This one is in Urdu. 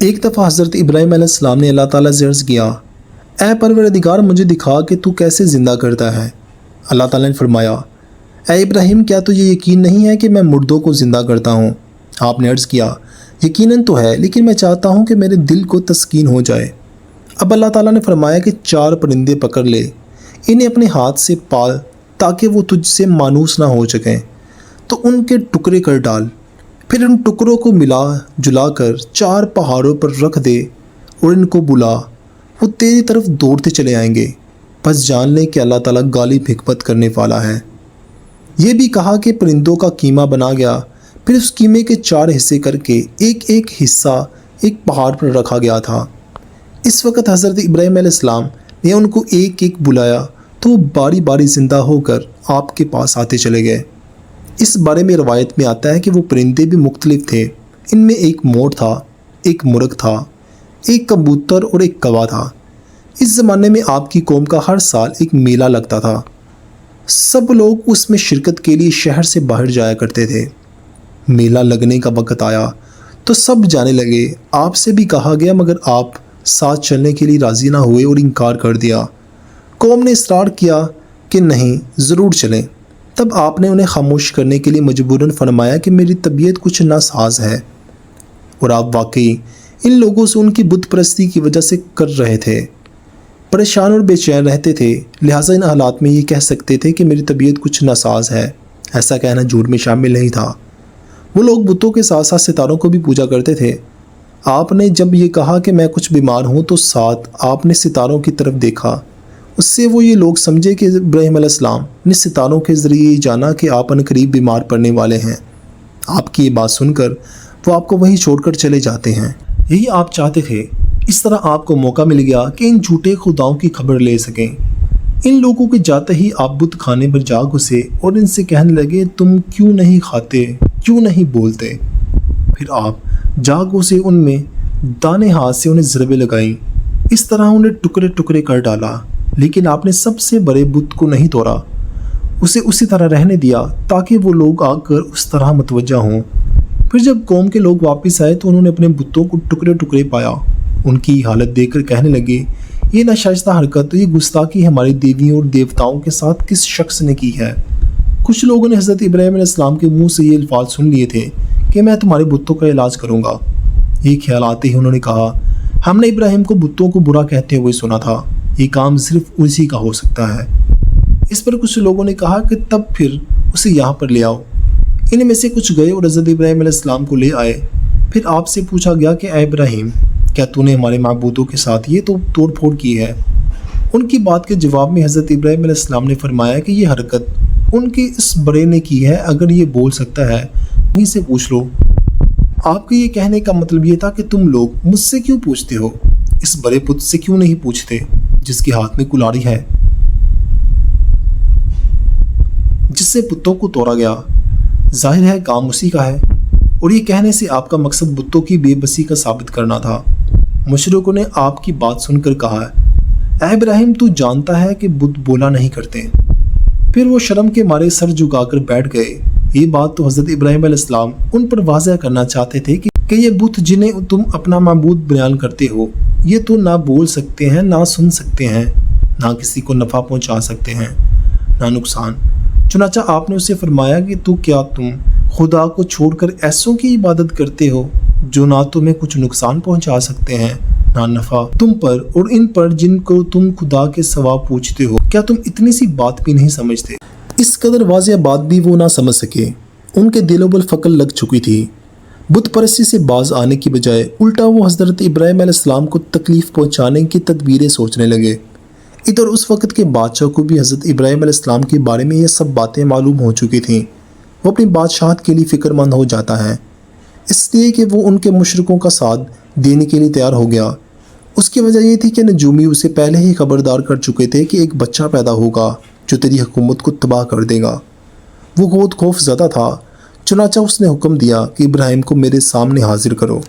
ایک دفعہ حضرت ابراہیم علیہ السلام نے اللہ تعالیٰ سے عرض کیا، اے پروردگار مجھے دکھا کہ تو کیسے زندہ کرتا ہے۔ اللہ تعالیٰ نے فرمایا، اے ابراہیم کیا تجھے یقین نہیں ہے کہ میں مردوں کو زندہ کرتا ہوں؟ آپ نے عرض کیا، یقیناً تو ہے، لیکن میں چاہتا ہوں کہ میرے دل کو تسکین ہو جائے۔ اب اللہ تعالیٰ نے فرمایا کہ 4 پرندے پکڑ لے، انہیں اپنے ہاتھ سے پال تاکہ وہ تجھ سے مانوس نہ ہو سکیں، تو ان کے ٹکڑے کر ڈال، پھر ان ٹکڑوں کو ملا جلا کر 4 پہاڑوں پر رکھ دے اور ان کو بلا، وہ تیری طرف دوڑتے چلے آئیں گے۔ بس جان لیں کہ اللہ تعالیٰ غالب حکمت کرنے والا ہے۔ یہ بھی کہا کہ پرندوں کا کیمہ بنا گیا، پھر اس کیمے کے 4 حصے کر کے ایک ایک حصہ ایک پہاڑ پر رکھا گیا تھا۔ اس وقت حضرت ابراہیم علیہ السلام نے ان کو ایک ایک بلایا تو وہ باری باری زندہ ہو کر آپ کے پاس آتے چلے گئے۔ اس بارے میں روایت میں آتا ہے کہ وہ پرندے بھی مختلف تھے، ان میں ایک مور تھا، ایک مرغ تھا، ایک کبوتر اور ایک کوا تھا۔ اس زمانے میں آپ کی قوم کا ہر سال ایک میلہ لگتا تھا، سب لوگ اس میں شرکت کے لیے شہر سے باہر جایا کرتے تھے۔ میلہ لگنے کا وقت آیا تو سب جانے لگے، آپ سے بھی کہا گیا مگر آپ ساتھ چلنے کے لیے راضی نہ ہوئے اور انکار کر دیا۔ قوم نے اصرار کیا کہ نہیں ضرور چلیں، تب آپ نے انہیں خاموش کرنے کے لیے مجبوراً فرمایا کہ میری طبیعت کچھ ناساز ہے، اور آپ واقعی ان لوگوں سے ان کی بت پرستی کی وجہ سے کر رہے تھے، پریشان اور بے چین رہتے تھے، لہٰذا ان حالات میں یہ کہہ سکتے تھے کہ میری طبیعت کچھ ناساز ہے۔ ایسا کہنا جھوٹ میں شامل نہیں تھا۔ وہ لوگ بتوں کے ساتھ ساتھ ستاروں کو بھی پوجا کرتے تھے۔ آپ نے جب یہ کہا کہ میں کچھ بیمار ہوں تو ساتھ آپ نے ستاروں کی طرف دیکھا، اس سے وہ یہ لوگ سمجھے کہ ابراہیم علیہ السلام نے ستاروں کے ذریعے یہ جانا کہ آپ عنقریب بیمار پڑنے والے ہیں۔ آپ کی یہ بات سن کر وہ آپ کو وہیں چھوڑ کر چلے جاتے ہیں۔ یہی آپ چاہتے تھے، اس طرح آپ کو موقع مل گیا کہ ان جھوٹے خداؤں کی خبر لے سکیں۔ ان لوگوں کے جاتے ہی آپ بت کھانے پر جا گھسے اور ان سے کہنے لگے، تم کیوں نہیں کھاتے، کیوں نہیں بولتے؟ پھر آپ جا گھسے ان میں دانے ہاتھ سے انہیں ضربیں لگائیں، اس طرح انہیں ٹکڑے ٹکڑے کر ڈالا، لیکن آپ نے سب سے بڑے بت کو نہیں توڑا، اسے اسی طرح رہنے دیا تاکہ وہ لوگ آ کر اس طرح متوجہ ہوں۔ پھر جب قوم کے لوگ واپس آئے تو انہوں نے اپنے بتوں کو ٹکڑے ٹکڑے پایا، ان کی حالت دیکھ کر کہنے لگے، یہ ناشائستہ حرکت، یہ گستاخی ہماری دیویوں اور دیوتاؤں کے ساتھ کس شخص نے کی ہے؟ کچھ لوگوں نے حضرت ابراہیم علیہ السلام کے منہ سے یہ الفاظ سن لیے تھے کہ میں تمہارے بتوں کا علاج کروں گا۔ یہ خیال آتے ہی انہوں نے کہا، ہم نے ابراہیم کو بتوں کو برا کہتے ہوئے سنا تھا، یہ کام صرف اسی کا ہو سکتا ہے۔ اس پر کچھ لوگوں نے کہا کہ تب پھر اسے یہاں پر لے آؤ۔ ان میں سے کچھ گئے اور حضرت ابراہیم علیہ السلام کو لے آئے۔ پھر آپ سے پوچھا گیا کہ اے ابراہیم، کیا تو نے ہمارے معبودوں کے ساتھ یہ تو توڑ پھوڑ کی ہے؟ ان کی بات کے جواب میں حضرت ابراہیم علیہ السلام نے فرمایا کہ یہ حرکت ان کے اس بڑے نے کی ہے، اگر یہ بول سکتا ہے انہیں سے پوچھ لو۔ آپ کے یہ کہنے کا مطلب یہ تھا کہ تم لوگ مجھ سے کیوں پوچھتے ہو، اس بڑے بت سے کیوں نہیں پوچھتے جس کے ہاتھ میں کلاڑی ہے، جس سے بتوں کو توڑا گیا؟ ظاہر ہے کام اسی کا ہے، اور یہ کہنے سے آپ کا مقصد بتوں کی بے بسی کا ثابت کرنا تھا۔ مشرکوں نے آپ کی بات سن کر کہا، اے ابراہیم تو جانتا ہے کہ بت بولا نہیں کرتے۔ پھر وہ شرم کے مارے سر جھکا کر بیٹھ گئے۔ یہ بات تو حضرت ابراہیم علیہ السلام ان پر واضح کرنا چاہتے تھے کہ یہ بت جنہیں تم اپنا معبود بیان کرتے ہو، یہ تو نہ بول سکتے ہیں، نہ سن سکتے ہیں، نہ کسی کو نفع پہنچا سکتے ہیں، نہ نقصان۔ چنانچہ آپ نے اسے فرمایا کہ کیا تم خدا کو چھوڑ کر ایسوں کی عبادت کرتے ہو جو نہ تمہیں کچھ نقصان پہنچا سکتے ہیں نہ نفع تم پر اور ان پر جن کو تم خدا کے سوا پوچھتے ہو؟ کیا تم اتنی سی بات بھی نہیں سمجھتے؟ اس قدر واضح بات بھی وہ نہ سمجھ سکے، ان کے دلوں پر فکر لگ چکی تھی۔ بت پرستی سے باز آنے کی بجائے الٹا وہ حضرت ابراہیم علیہ السلام کو تکلیف پہنچانے کی تدبیریں سوچنے لگے۔ ادھر اس وقت کے بادشاہ کو بھی حضرت ابراہیم علیہ السلام کے بارے میں یہ سب باتیں معلوم ہو چکی تھیں۔ وہ اپنی بادشاہت کے لیے فکر مند ہو جاتا ہے، اس لیے کہ وہ ان کے مشرکوں کا ساتھ دینے کے لیے تیار ہو گیا۔ اس کی وجہ یہ تھی کہ نجومی اسے پہلے ہی خبردار کر چکے تھے کہ ایک بچہ پیدا ہوگا جو تیری حکومت کو تباہ کر دے گا۔ وہ بہت خوف زدہ تھا، چنانچہ اس نے حکم دیا کہ ابراہیم کو میرے سامنے حاضر کرو۔